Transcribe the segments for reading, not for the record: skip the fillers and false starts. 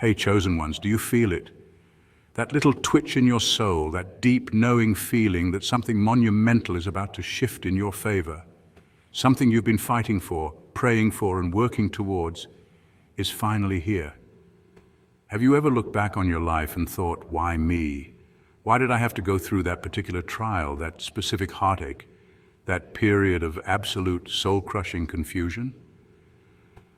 Hey, chosen ones, do you feel it? That little twitch in your soul, that deep knowing feeling that something monumental is about to shift in your favor. Something you've been fighting for, praying for, and working towards is finally here. Have you ever looked back on your life and thought, why me? Why did I have to go through that particular trial, that specific heartache, that period of absolute soul-crushing confusion?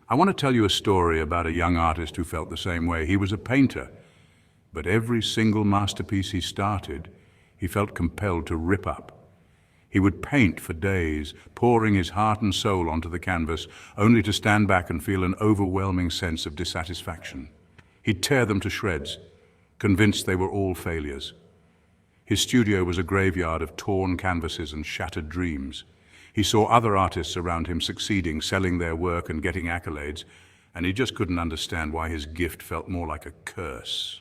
I want to tell you a story about a young artist who felt the same way. He was a painter, but every single masterpiece he started, he felt compelled to rip up. He would paint for days, pouring his heart and soul onto the canvas, only to stand back and feel an overwhelming sense of dissatisfaction. He'd tear them to shreds, convinced they were all failures. His studio was a graveyard of torn canvases and shattered dreams. He saw other artists around him succeeding, selling their work and getting accolades, and he just couldn't understand why his gift felt more like a curse.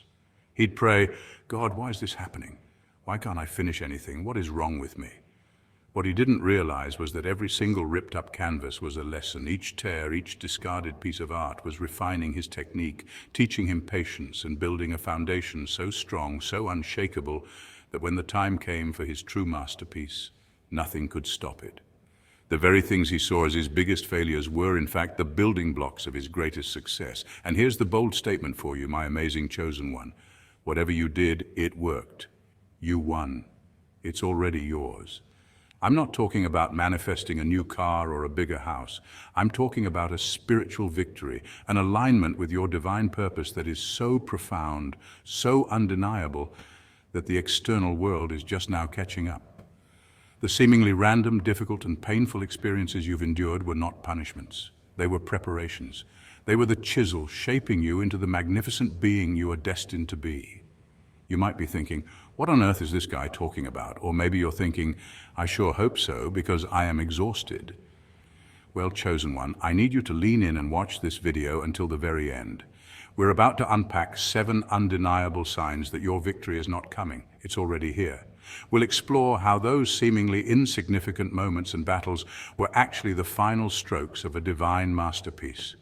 He'd pray, God, why is this happening? Why can't I finish anything? What is wrong with me? What he didn't realize was that every single ripped up canvas was a lesson. Each tear, each discarded piece of art was refining his technique, teaching him patience and building a foundation so strong, so unshakable, that when the time came for his true masterpiece, nothing could stop it. The very things he saw as his biggest failures were, in fact, the building blocks of his greatest success. And here's the bold statement for you, my amazing chosen one. Whatever you did, it worked. You won. It's already yours. I'm not talking about manifesting a new car or a bigger house. I'm talking about a spiritual victory, an alignment with your divine purpose that is so profound, so undeniable, that the external world is just now catching up. The seemingly random, difficult, and painful experiences you've endured were not punishments. They were preparations. They were the chisel shaping you into the magnificent being you are destined to be. You might be thinking, what on earth is this guy talking about? Or maybe you're thinking, I sure hope so, because I am exhausted. Well, chosen one, I need you to lean in and watch this video until the very end. We're about to unpack 7 undeniable signs that your victory is not coming. It's already here. We'll explore how those seemingly insignificant moments and battles were actually the final strokes of a divine masterpiece.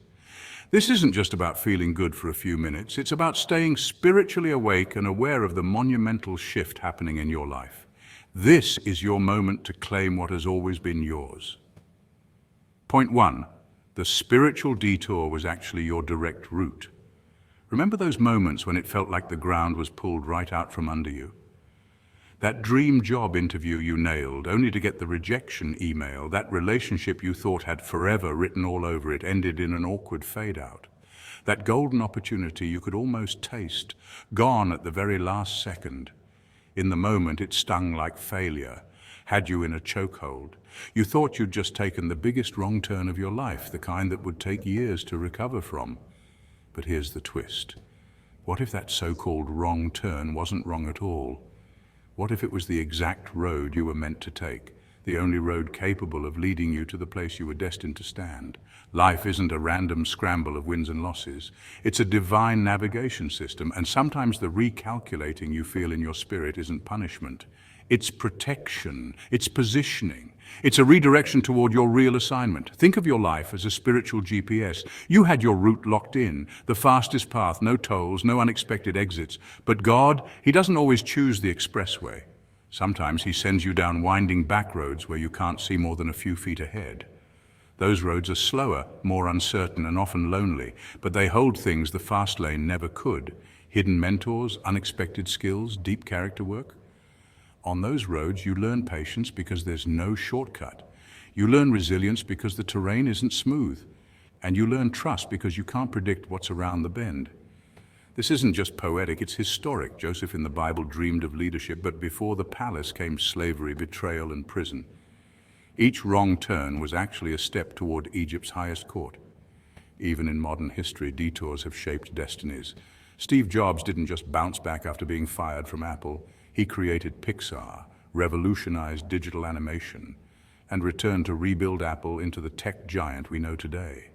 This isn't just about feeling good for a few minutes. It's about staying spiritually awake and aware of the monumental shift happening in your life. This is your moment to claim what has always been yours. Point 1. The spiritual detour was actually your direct route. Remember those moments when it felt like the ground was pulled right out from under you? That dream job interview you nailed, only to get the rejection email, that relationship you thought had forever written all over it, ended in an awkward fade-out. That golden opportunity you could almost taste, gone at the very last second. In the moment, it stung like failure, had you in a chokehold. You thought you'd just taken the biggest wrong turn of your life, the kind that would take years to recover from. But here's the twist. What if that so-called wrong turn wasn't wrong at all? What if it was the exact road you were meant to take, the only road capable of leading you to the place you were destined to stand? Life isn't a random scramble of wins and losses. It's a divine navigation system, and sometimes the recalculating you feel in your spirit isn't punishment. It's protection, it's positioning, it's a redirection toward your real assignment. Think of your life as a spiritual GPS. You had your route locked in, the fastest path, no tolls, no unexpected exits. But God, He doesn't always choose the expressway. Sometimes He sends you down winding back roads where you can't see more than a few feet ahead. Those roads are slower, more uncertain, and often lonely, but they hold things the fast lane never could. Hidden mentors, unexpected skills, deep character work. On those roads, you learn patience because there's no shortcut. You learn resilience because the terrain isn't smooth. And you learn trust because you can't predict what's around the bend. This isn't just poetic, it's historic. Joseph in the Bible dreamed of leadership, but before the palace came slavery, betrayal, and prison. Each wrong turn was actually a step toward Egypt's highest court. Even in modern history, detours have shaped destinies. Steve Jobs didn't just bounce back after being fired from Apple. He created Pixar, revolutionized digital animation, and returned to rebuild Apple into the tech giant we know today.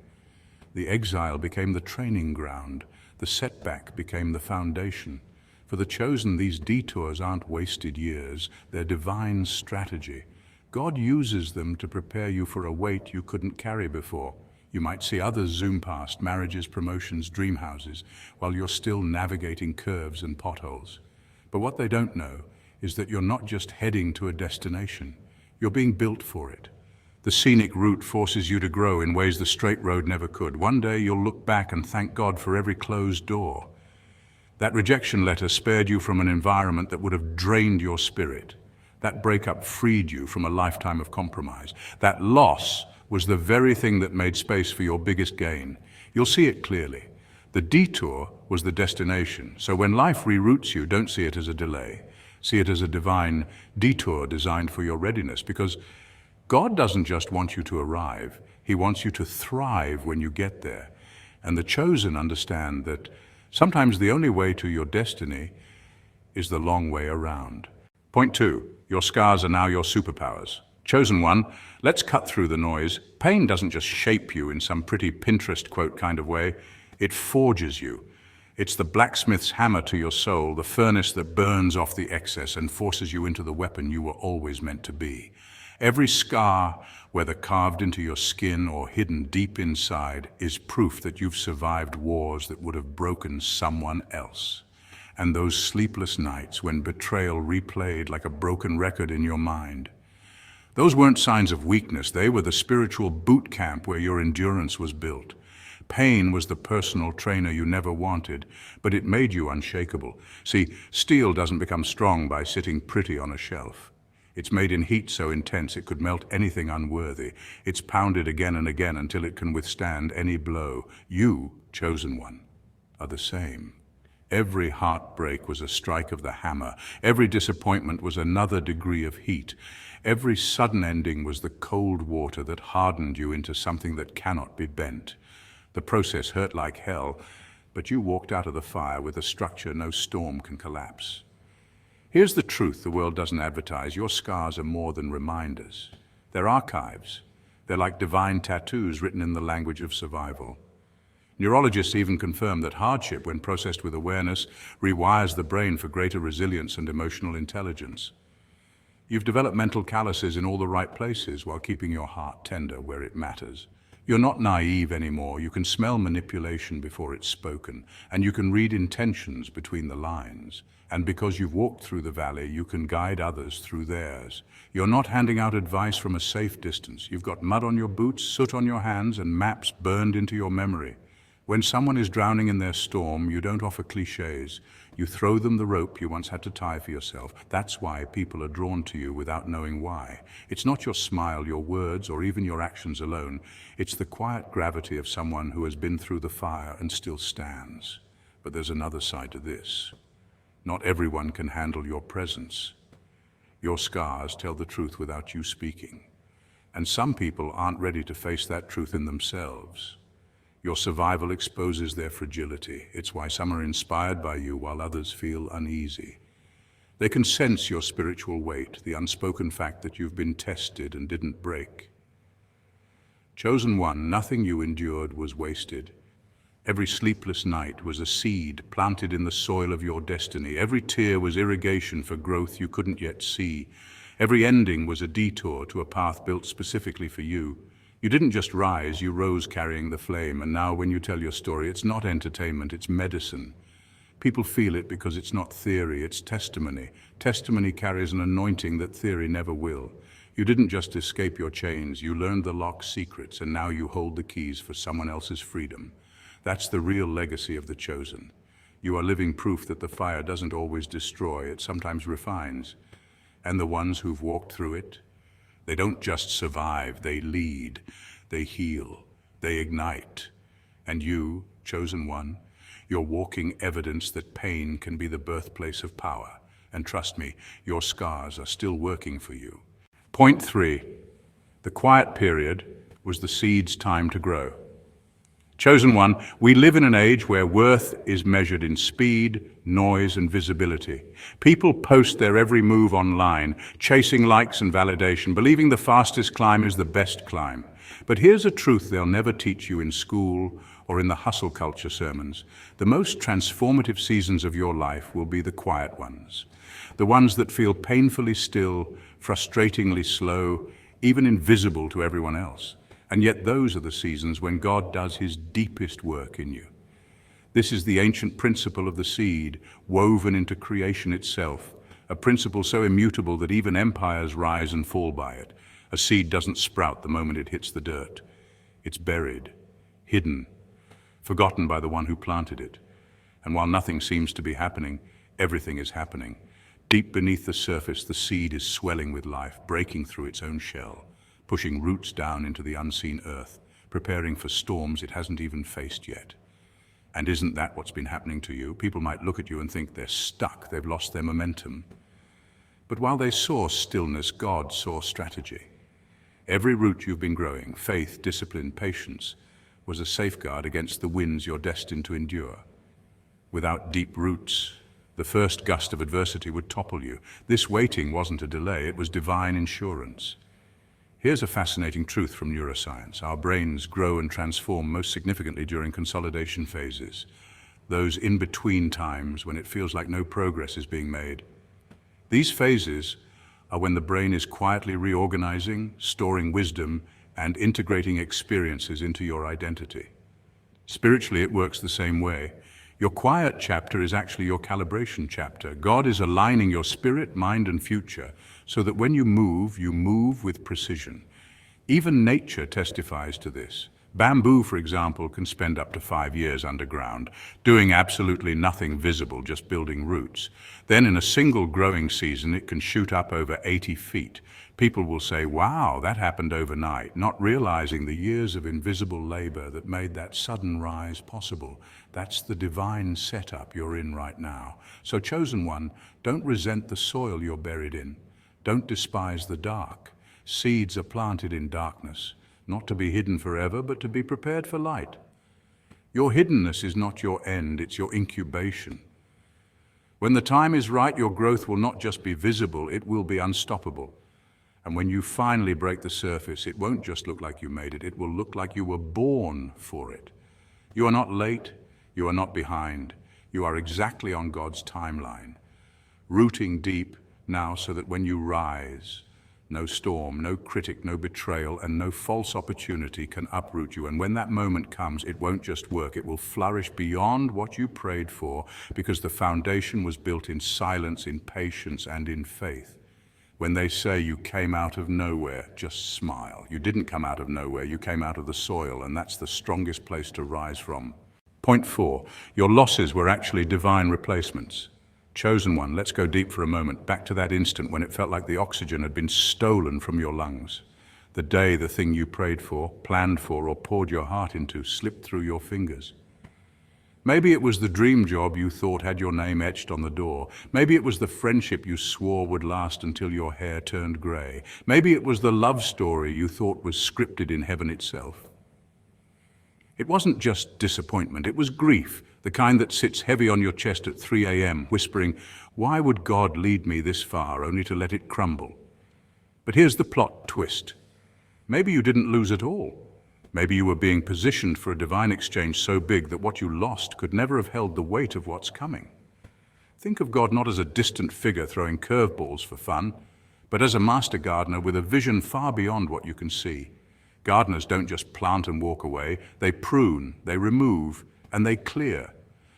The exile became the training ground. The setback became the foundation. For the chosen, these detours aren't wasted years. They're divine strategy. God uses them to prepare you for a weight you couldn't carry before. You might see others zoom past, marriages, promotions, dream houses, while you're still navigating curves and potholes. But what they don't know is that you're not just heading to a destination, you're being built for it. The scenic route forces you to grow in ways the straight road never could. One day you'll look back and thank God for every closed door. That rejection letter spared you from an environment that would have drained your spirit. That breakup freed you from a lifetime of compromise. That loss was the very thing that made space for your biggest gain. You'll see it clearly. The detour was the destination. So when life reroutes you, don't see it as a delay. See it as a divine detour designed for your readiness, because God doesn't just want you to arrive, He wants you to thrive when you get there. And the chosen understand that sometimes the only way to your destiny is the long way around. Point 2, your scars are now your superpowers. Chosen one, let's cut through the noise. Pain doesn't just shape you in some pretty Pinterest quote kind of way, it forges you. It's the blacksmith's hammer to your soul, the furnace that burns off the excess and forces you into the weapon you were always meant to be. Every scar, whether carved into your skin or hidden deep inside, is proof that you've survived wars that would have broken someone else. And those sleepless nights when betrayal replayed like a broken record in your mind, those weren't signs of weakness, they were the spiritual boot camp where your endurance was built. Pain was the personal trainer you never wanted, but it made you unshakable. See, steel doesn't become strong by sitting pretty on a shelf. It's made in heat so intense it could melt anything unworthy. It's pounded again and again until it can withstand any blow. You, chosen one, are the same. Every heartbreak was a strike of the hammer. Every disappointment was another degree of heat. Every sudden ending was the cold water that hardened you into something that cannot be bent. The process hurt like hell, but you walked out of the fire with a structure no storm can collapse. Here's the truth the world doesn't advertise. Your scars are more than reminders. They're archives. They're like divine tattoos written in the language of survival. Neurologists even confirm that hardship, when processed with awareness, rewires the brain for greater resilience and emotional intelligence. You've developed mental calluses in all the right places while keeping your heart tender where it matters. You're not naive anymore. You can smell manipulation before it's spoken, and you can read intentions between the lines. And because you've walked through the valley, you can guide others through theirs. You're not handing out advice from a safe distance. You've got mud on your boots, soot on your hands, and maps burned into your memory. When someone is drowning in their storm, you don't offer cliches. You throw them the rope you once had to tie for yourself. That's why people are drawn to you without knowing why. It's not your smile, your words, or even your actions alone. It's the quiet gravity of someone who has been through the fire and still stands. But there's another side to this. Not everyone can handle your presence. Your scars tell the truth without you speaking. And some people aren't ready to face that truth in themselves. Your survival exposes their fragility. It's why some are inspired by you while others feel uneasy. They can sense your spiritual weight, the unspoken fact that you've been tested and didn't break. Chosen one, nothing you endured was wasted. Every sleepless night was a seed planted in the soil of your destiny. Every tear was irrigation for growth you couldn't yet see. Every ending was a detour to a path built specifically for you. You didn't just rise, you rose carrying the flame, and now when you tell your story, it's not entertainment, it's medicine. People feel it because it's not theory, it's testimony. Testimony carries an anointing that theory never will. You didn't just escape your chains, you learned the lock's secrets, and now you hold the keys for someone else's freedom. That's the real legacy of the chosen. You are living proof that the fire doesn't always destroy, it sometimes refines. And the ones who've walked through it, they don't just survive, they lead, they heal, they ignite. And you, chosen one, you're walking evidence that pain can be the birthplace of power. And trust me, your scars are still working for you. Point 3, the quiet period was the seed's time to grow. Chosen one, we live in an age where worth is measured in speed, noise, and visibility. People post their every move online, chasing likes and validation, believing the fastest climb is the best climb. But here's a truth they'll never teach you in school or in the hustle culture sermons. The most transformative seasons of your life will be the quiet ones. The ones that feel painfully still, frustratingly slow, even invisible to everyone else. And yet those are the seasons when God does his deepest work in you. This is the ancient principle of the seed, woven into creation itself, a principle so immutable that even empires rise and fall by it. A seed doesn't sprout the moment it hits the dirt. It's buried, hidden, forgotten by the one who planted it. And while nothing seems to be happening, everything is happening. Deep beneath the surface, the seed is swelling with life, breaking through its own shell, pushing roots down into the unseen earth, preparing for storms it hasn't even faced yet. And isn't that what's been happening to you? People might look at you and think they're stuck, they've lost their momentum. But while they saw stillness, God saw strategy. Every root you've been growing, faith, discipline, patience, was a safeguard against the winds you're destined to endure. Without deep roots, the first gust of adversity would topple you. This waiting wasn't a delay, it was divine insurance. Here's a fascinating truth from neuroscience. Our brains grow and transform most significantly during consolidation phases, those in-between times when it feels like no progress is being made. These phases are when the brain is quietly reorganizing, storing wisdom, and integrating experiences into your identity. Spiritually, it works the same way. Your quiet chapter is actually your calibration chapter. God is aligning your spirit, mind, and future so that when you move with precision. Even nature testifies to this. Bamboo, for example, can spend up to 5 years underground, doing absolutely nothing visible, just building roots. Then in a single growing season, it can shoot up over 80 feet. People will say, wow, that happened overnight, not realizing the years of invisible labor that made that sudden rise possible. That's the divine setup you're in right now. So, chosen one, don't resent the soil you're buried in. Don't despise the dark. Seeds are planted in darkness, not to be hidden forever, but to be prepared for light. Your hiddenness is not your end, it's your incubation. When the time is right, your growth will not just be visible, it will be unstoppable. And when you finally break the surface, it won't just look like you made it, it will look like you were born for it. You are not late, you are not behind. You are exactly on God's timeline, rooting deep now so that when you rise, no storm, no critic, no betrayal, and no false opportunity can uproot you. And when that moment comes, it won't just work, it will flourish beyond what you prayed for, because the foundation was built in silence, in patience, and in faith. When they say you came out of nowhere, just smile. You didn't come out of nowhere, you came out of the soil, and that's the strongest place to rise from. Point 4, your losses were actually divine replacements. Chosen one, let's go deep for a moment, back to that instant when it felt like the oxygen had been stolen from your lungs. The day the thing you prayed for, planned for, or poured your heart into slipped through your fingers. Maybe it was the dream job you thought had your name etched on the door. Maybe it was the friendship you swore would last until your hair turned gray. Maybe it was the love story you thought was scripted in heaven itself. It wasn't just disappointment, it was grief, the kind that sits heavy on your chest at 3 a.m., whispering, why would God lead me this far only to let it crumble? But here's the plot twist. Maybe you didn't lose at all. Maybe you were being positioned for a divine exchange so big that what you lost could never have held the weight of what's coming. Think of God not as a distant figure throwing curveballs for fun, but as a master gardener with a vision far beyond what you can see. Gardeners don't just plant and walk away, they prune, they remove, and they clear.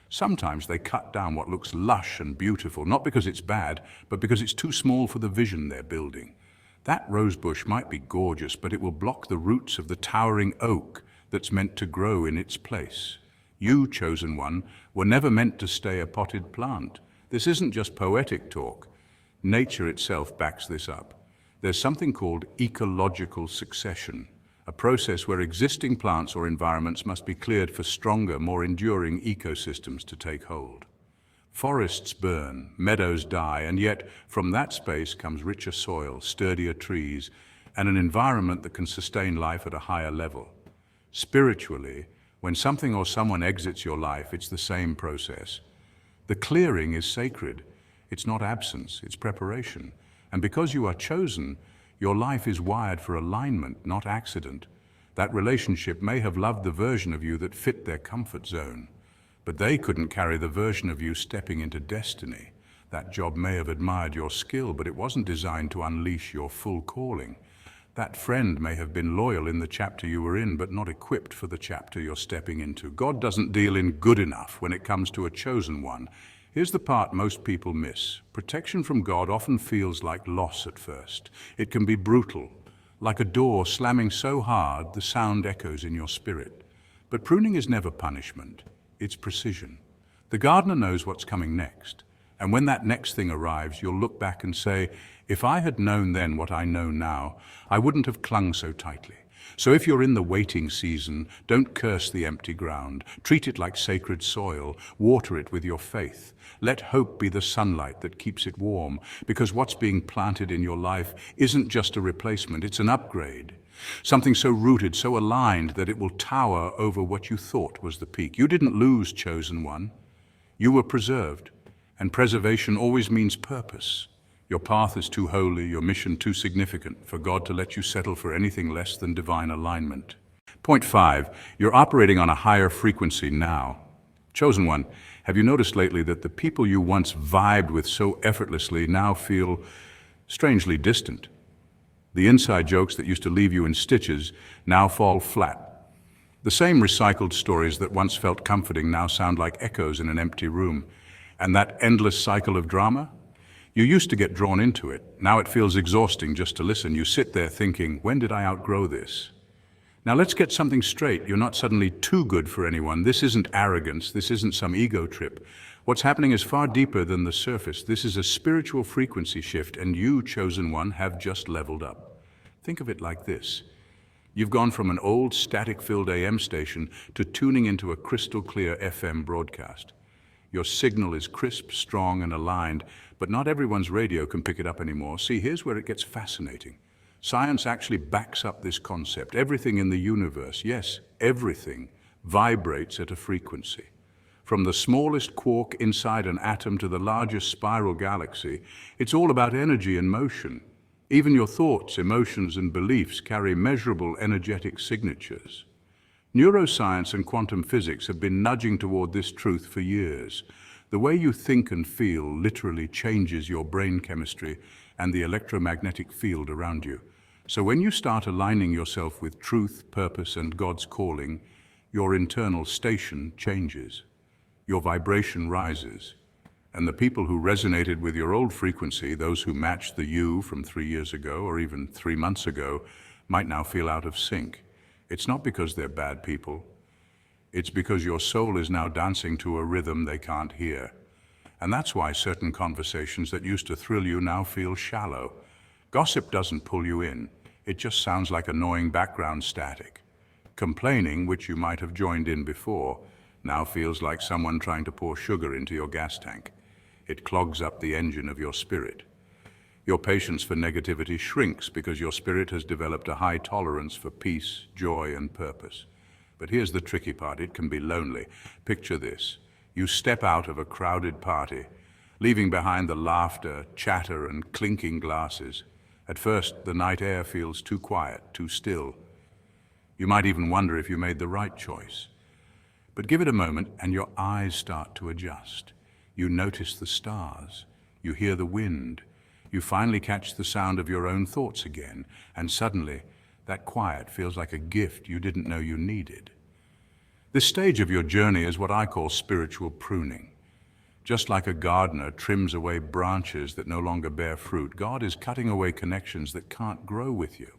Sometimes they cut down what looks lush and beautiful, not because it's bad, but because it's too small for the vision they're building. That rosebush might be gorgeous, but it will block the roots of the towering oak that's meant to grow in its place. You, chosen one, were never meant to stay a potted plant. This isn't just poetic talk. Nature itself backs this up. There's something called ecological succession, a process where existing plants or environments must be cleared for stronger, more enduring ecosystems to take hold. Forests burn, meadows die, and yet from that space comes richer soil, sturdier trees, and an environment that can sustain life at a higher level. Spiritually, when something or someone exits your life, it's the same process. The clearing is sacred. It's not absence, it's preparation. And because you are chosen, your life is wired for alignment, not accident. That relationship may have loved the version of you that fit their comfort zone, but they couldn't carry the version of you stepping into destiny. That job may have admired your skill, but it wasn't designed to unleash your full calling. That friend may have been loyal in the chapter you were in, but not equipped for the chapter you're stepping into. God doesn't deal in good enough when it comes to a chosen one. Here's the part most people miss. Protection from God often feels like loss at first. It can be brutal, like a door slamming so hard the sound echoes in your spirit. But pruning is never punishment, it's precision. The gardener knows what's coming next. And when that next thing arrives, you'll look back and say, if I had known then what I know now, I wouldn't have clung so tightly. So if you're in the waiting season, don't curse the empty ground. Treat it like sacred soil. Water it with your faith. Let hope be the sunlight that keeps it warm, because what's being planted in your life isn't just a replacement, it's an upgrade. Something so rooted, so aligned that it will tower over what you thought was the peak. You didn't lose, chosen one. You were preserved. And preservation always means purpose. Your path is too holy, your mission too significant for God to let you settle for anything less than divine alignment. Point 5, you're operating on a higher frequency now. Chosen one, have you noticed lately that the people you once vibed with so effortlessly now feel strangely distant? The inside jokes that used to leave you in stitches now fall flat. The same recycled stories that once felt comforting now sound like echoes in an empty room. And that endless cycle of drama? You used to get drawn into it. Now it feels exhausting just to listen. You sit there thinking, when did I outgrow this? Now let's get something straight. You're not suddenly too good for anyone. This isn't arrogance. This isn't some ego trip. What's happening is far deeper than the surface. This is a spiritual frequency shift, and you, chosen one, have just leveled up. Think of it like this. You've gone from an old static-filled AM station to tuning into a crystal-clear FM broadcast. Your signal is crisp, strong, and aligned, but not everyone's radio can pick it up anymore. See, here's where it gets fascinating. Science actually backs up this concept. Everything in the universe, yes, everything, vibrates at a frequency. From the smallest quark inside an atom to the largest spiral galaxy, it's all about energy and motion. Even your thoughts, emotions, and beliefs carry measurable energetic signatures. Neuroscience and quantum physics have been nudging toward this truth for years. The way you think and feel literally changes your brain chemistry and the electromagnetic field around you. So when you start aligning yourself with truth, purpose, and God's calling, your internal station changes. Your vibration rises. And the people who resonated with your old frequency, those who matched the you from 3 years ago or even 3 months ago, might now feel out of sync. It's not because they're bad people. It's because your soul is now dancing to a rhythm they can't hear. And that's why certain conversations that used to thrill you now feel shallow. Gossip doesn't pull you in. It just sounds like annoying background static. Complaining, which you might have joined in before, now feels like someone trying to pour sugar into your gas tank. It clogs up the engine of your spirit. Your patience for negativity shrinks because your spirit has developed a high tolerance for peace, joy, and purpose. But here's the tricky part. It can be lonely. Picture this. You step out of a crowded party, leaving behind the laughter, chatter, and clinking glasses. At first, the night air feels too quiet, too still. You might even wonder if you made the right choice. But give it a moment and your eyes start to adjust. You notice the stars. You hear the wind. You finally catch the sound of your own thoughts again, and suddenly, that quiet feels like a gift you didn't know you needed. This stage of your journey is what I call spiritual pruning. Just like a gardener trims away branches that no longer bear fruit, God is cutting away connections that can't grow with you.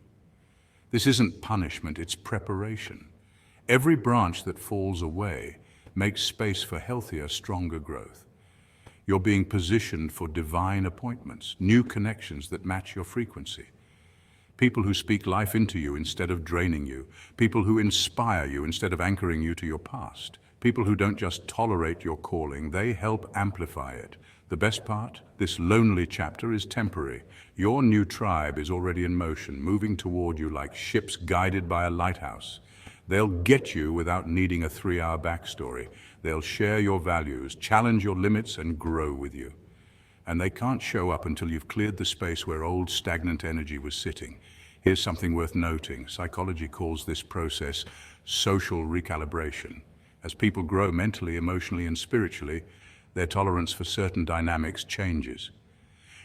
This isn't punishment, it's preparation. Every branch that falls away makes space for healthier, stronger growth. You're being positioned for divine appointments, new connections that match your frequency. People who speak life into you instead of draining you. People who inspire you instead of anchoring you to your past. People who don't just tolerate your calling, they help amplify it. The best part? This lonely chapter is temporary. Your new tribe is already in motion, moving toward you like ships guided by a lighthouse. They'll get you without needing a 3-hour backstory. They'll share your values, challenge your limits, and grow with you. And they can't show up until you've cleared the space where old stagnant energy was sitting. Here's something worth noting. Psychology calls this process social recalibration. As people grow mentally, emotionally, and spiritually, their tolerance for certain dynamics changes.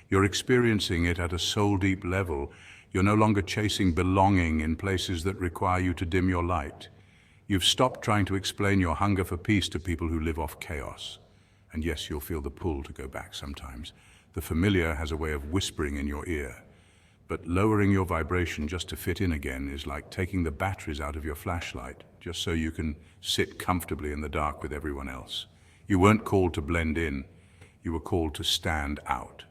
You're experiencing it at a soul-deep level. You're no longer chasing belonging in places that require you to dim your light. You've stopped trying to explain your hunger for peace to people who live off chaos. And yes, you'll feel the pull to go back sometimes. The familiar has a way of whispering in your ear. But lowering your vibration just to fit in again is like taking the batteries out of your flashlight, just so you can sit comfortably in the dark with everyone else. You weren't called to blend in. You were called to stand out.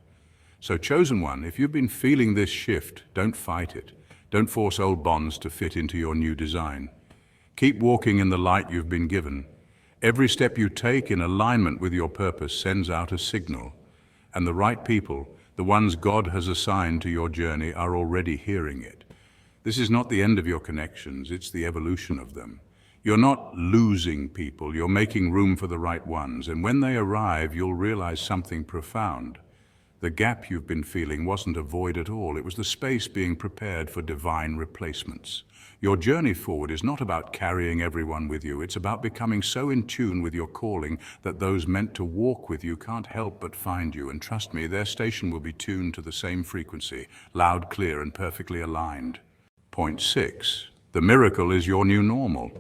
So, chosen one, if you've been feeling this shift, don't fight it. Don't force old bonds to fit into your new design. Keep walking in the light you've been given. Every step you take in alignment with your purpose sends out a signal. And the right people, the ones God has assigned to your journey, are already hearing it. This is not the end of your connections, it's the evolution of them. You're not losing people, you're making room for the right ones. And when they arrive, you'll realize something profound. The gap you've been feeling wasn't a void at all. It was the space being prepared for divine replacements. Your journey forward is not about carrying everyone with you. It's about becoming so in tune with your calling that those meant to walk with you can't help but find you. And trust me, their station will be tuned to the same frequency, loud, clear, and perfectly aligned. Point 6. The miracle is your new normal.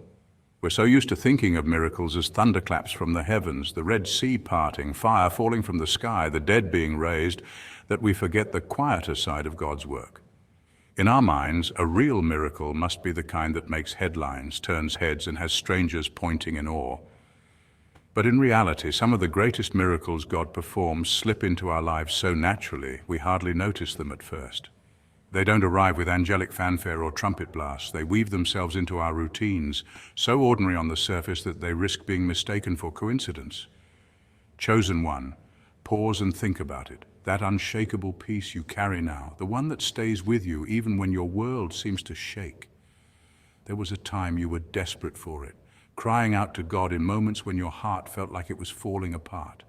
We're so used to thinking of miracles as thunderclaps from the heavens, the Red Sea parting, fire falling from the sky, the dead being raised, that we forget the quieter side of God's work. In our minds, a real miracle must be the kind that makes headlines, turns heads, and has strangers pointing in awe. But in reality, some of the greatest miracles God performs slip into our lives so naturally we hardly notice them at first. They don't arrive with angelic fanfare or trumpet blasts. They weave themselves into our routines, so ordinary on the surface that they risk being mistaken for coincidence. Chosen one, pause and think about it. That unshakable peace you carry now, the one that stays with you even when your world seems to shake. There was a time you were desperate for it, crying out to God in moments when your heart felt like it was falling apart.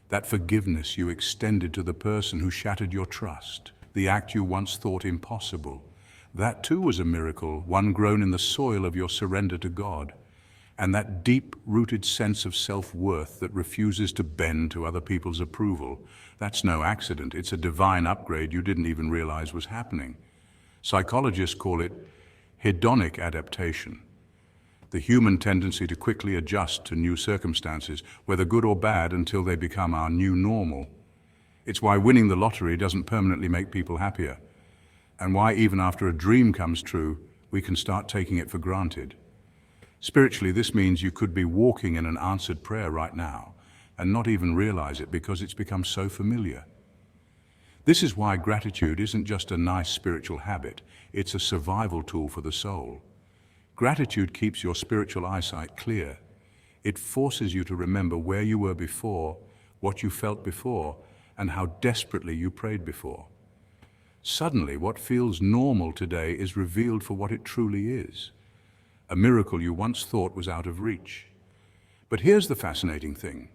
That forgiveness you extended to the person who shattered your trust, the act you once thought impossible. That too was a miracle, one grown in the soil of your surrender to God. And that deep-rooted sense of self-worth that refuses to bend to other people's approval, that's no accident. It's a divine upgrade you didn't even realize was happening. Psychologists call it hedonic adaptation, the human tendency to quickly adjust to new circumstances, whether good or bad, until they become our new normal. It's why winning the lottery doesn't permanently make people happier, and why even after a dream comes true, we can start taking it for granted. Spiritually, this means you could be walking in an answered prayer right now and not even realize it because it's become so familiar. This is why gratitude isn't just a nice spiritual habit, it's a survival tool for the soul. Gratitude keeps your spiritual eyesight clear. It forces you to remember where you were before, what you felt before, and how desperately you prayed before. Suddenly, what feels normal today is revealed for what it truly is. A miracle you once thought was out of reach. But here's the fascinating thing.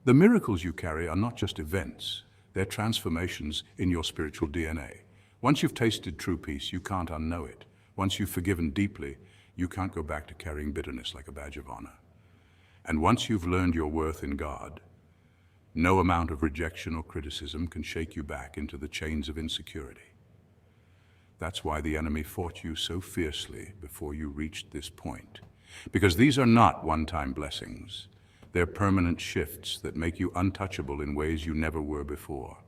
The miracles you carry are not just events, they're transformations in your spiritual DNA. Once you've tasted true peace, you can't unknow it. Once you've forgiven deeply, you can't go back to carrying bitterness like a badge of honor. And once you've learned your worth in God, no amount of rejection or criticism can shake you back into the chains of insecurity. That's why the enemy fought you so fiercely before you reached this point. Because these are not one-time blessings. They're permanent shifts that make you untouchable in ways you never were before.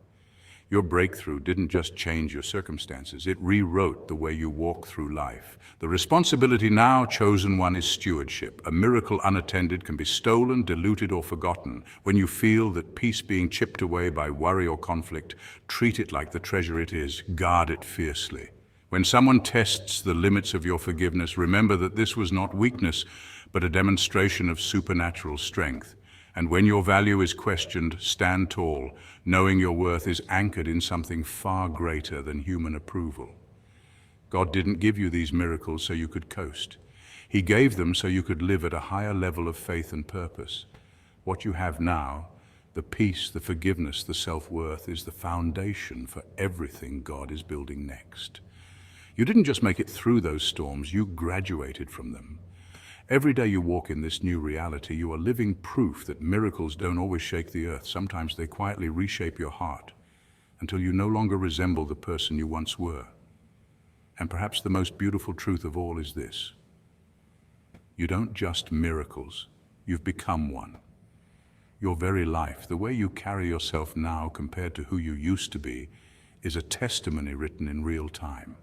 Your breakthrough didn't just change your circumstances, it rewrote the way you walk through life. The responsibility now, chosen one, is stewardship. A miracle unattended can be stolen, diluted, or forgotten. When you feel that peace being chipped away by worry or conflict, treat it like the treasure it is, guard it fiercely. When someone tests the limits of your forgiveness, remember that this was not weakness, but a demonstration of supernatural strength. And when your value is questioned, stand tall, knowing your worth is anchored in something far greater than human approval. God didn't give you these miracles so you could coast. He gave them so you could live at a higher level of faith and purpose. What you have now, the peace, the forgiveness, the self-worth, is the foundation for everything God is building next. You didn't just make it through those storms, you graduated from them. Every day you walk in this new reality, you are living proof that miracles don't always shake the earth. Sometimes they quietly reshape your heart until you no longer resemble the person you once were. And perhaps the most beautiful truth of all is this: you don't just miracles, you've become one. Your very life, the way you carry yourself now compared to who you used to be, is a testimony written in real time.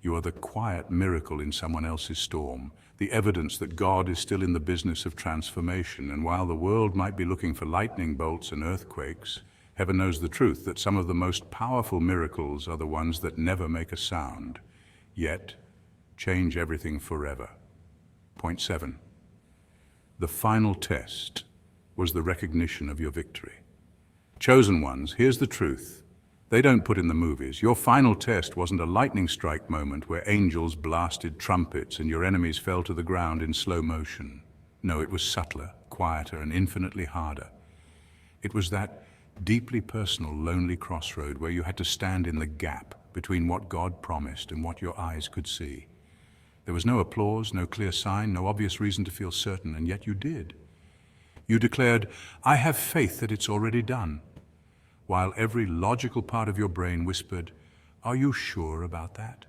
You are the quiet miracle in someone else's storm, the evidence that God is still in the business of transformation. And while the world might be looking for lightning bolts and earthquakes, heaven knows the truth that some of the most powerful miracles are the ones that never make a sound, yet change everything forever. Point 7. The final test was the recognition of your victory. Chosen ones, here's the truth. They don't put in the movies. Your final test wasn't a lightning strike moment where angels blasted trumpets and your enemies fell to the ground in slow motion. No, it was subtler, quieter, and infinitely harder. It was that deeply personal, lonely crossroad where you had to stand in the gap between what God promised and what your eyes could see. There was no applause, no clear sign, no obvious reason to feel certain, and yet you did. You declared, "I have faith that it's already done," while every logical part of your brain whispered, "Are you sure about that?"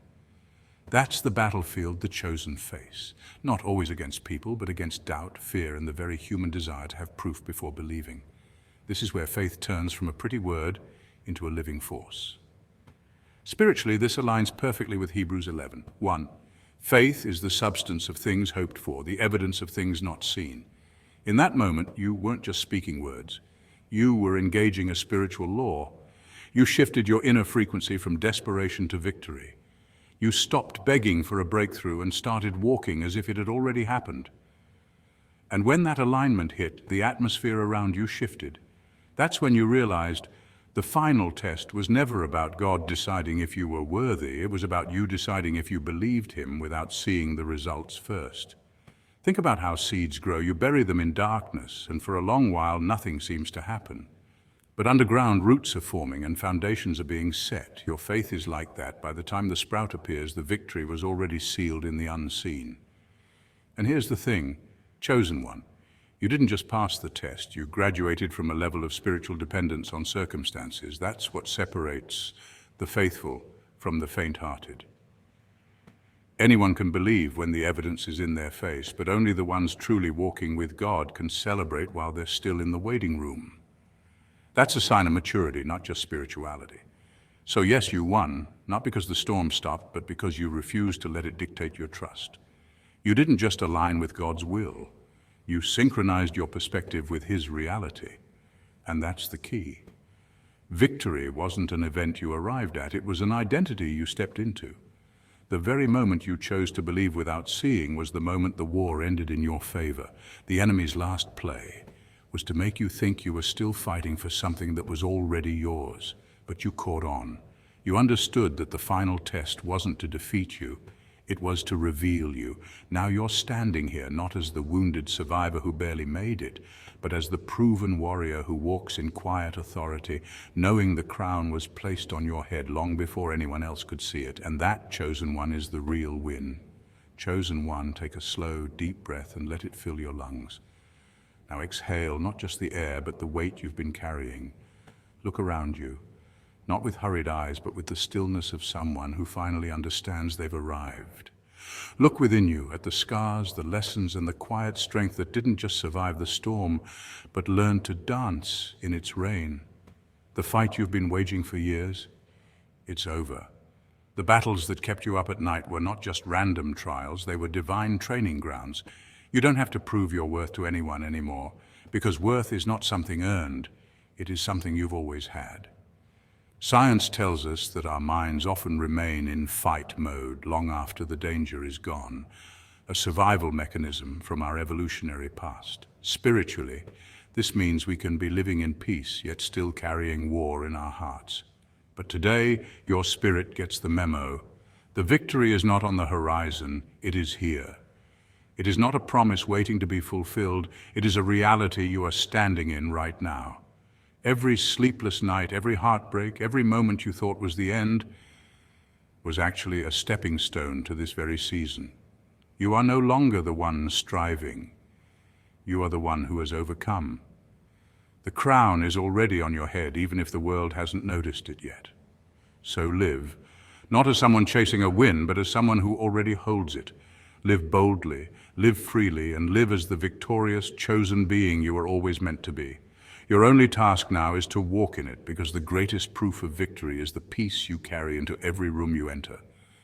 That's the battlefield the chosen face, not always against people, but against doubt, fear, and the very human desire to have proof before believing. This is where faith turns from a pretty word into a living force. Spiritually, this aligns perfectly with Hebrews 11. 1. Faith is the substance of things hoped for, the evidence of things not seen. In that moment, you weren't just speaking words. You were engaging a spiritual law. You shifted your inner frequency from desperation to victory. You stopped begging for a breakthrough and started walking as if it had already happened. And when that alignment hit, the atmosphere around you shifted. That's when you realized the final test was never about God deciding if you were worthy. It was about you deciding if you believed Him without seeing the results first. Think about how seeds grow. You bury them in darkness, and for a long while, nothing seems to happen. But underground, roots are forming and foundations are being set. Your faith is like that. By the time the sprout appears, the victory was already sealed in the unseen. And here's the thing, chosen one. You didn't just pass the test. You graduated from a level of spiritual dependence on circumstances. That's what separates the faithful from the faint-hearted. Anyone can believe when the evidence is in their face, but only the ones truly walking with God can celebrate while they're still in the waiting room. That's a sign of maturity, not just spirituality. So yes, you won, not because the storm stopped, but because you refused to let it dictate your trust. You didn't just align with God's will. You synchronized your perspective with His reality. And that's the key. Victory wasn't an event you arrived at, it was an identity you stepped into. The very moment you chose to believe without seeing was the moment the war ended in your favor. The enemy's last play was to make you think you were still fighting for something that was already yours. But you caught on. You understood that the final test wasn't to defeat you, it was to reveal you. Now you're standing here not as the wounded survivor who barely made it, but as the proven warrior who walks in quiet authority, knowing the crown was placed on your head long before anyone else could see it. And that, chosen one, is the real win. Chosen one, take a slow, deep breath and let it fill your lungs. Now exhale, not just the air, but the weight you've been carrying. Look around you, not with hurried eyes, but with the stillness of someone who finally understands they've arrived. Look within you at the scars, the lessons, and the quiet strength that didn't just survive the storm, but learned to dance in its rain. The fight you've been waging for years, it's over. The battles that kept you up at night were not just random trials, they were divine training grounds. You don't have to prove your worth to anyone anymore, because worth is not something earned, it is something you've always had. Science tells us that our minds often remain in fight mode long after the danger is gone, a survival mechanism from our evolutionary past. Spiritually, this means we can be living in peace, yet still carrying war in our hearts. But today, your spirit gets the memo. The victory is not on the horizon, it is here. It is not a promise waiting to be fulfilled, it is a reality you are standing in right now. Every sleepless night, every heartbreak, every moment you thought was the end was actually a stepping stone to this very season. You are no longer the one striving. You are the one who has overcome. The crown is already on your head, even if the world hasn't noticed it yet. So live, Not as someone chasing a win, but as someone who already holds it. Live boldly, live freely, and live as the victorious, chosen being you were always meant to be. Your only task now is to walk in it, because the greatest proof of victory is the peace you carry into every room you enter.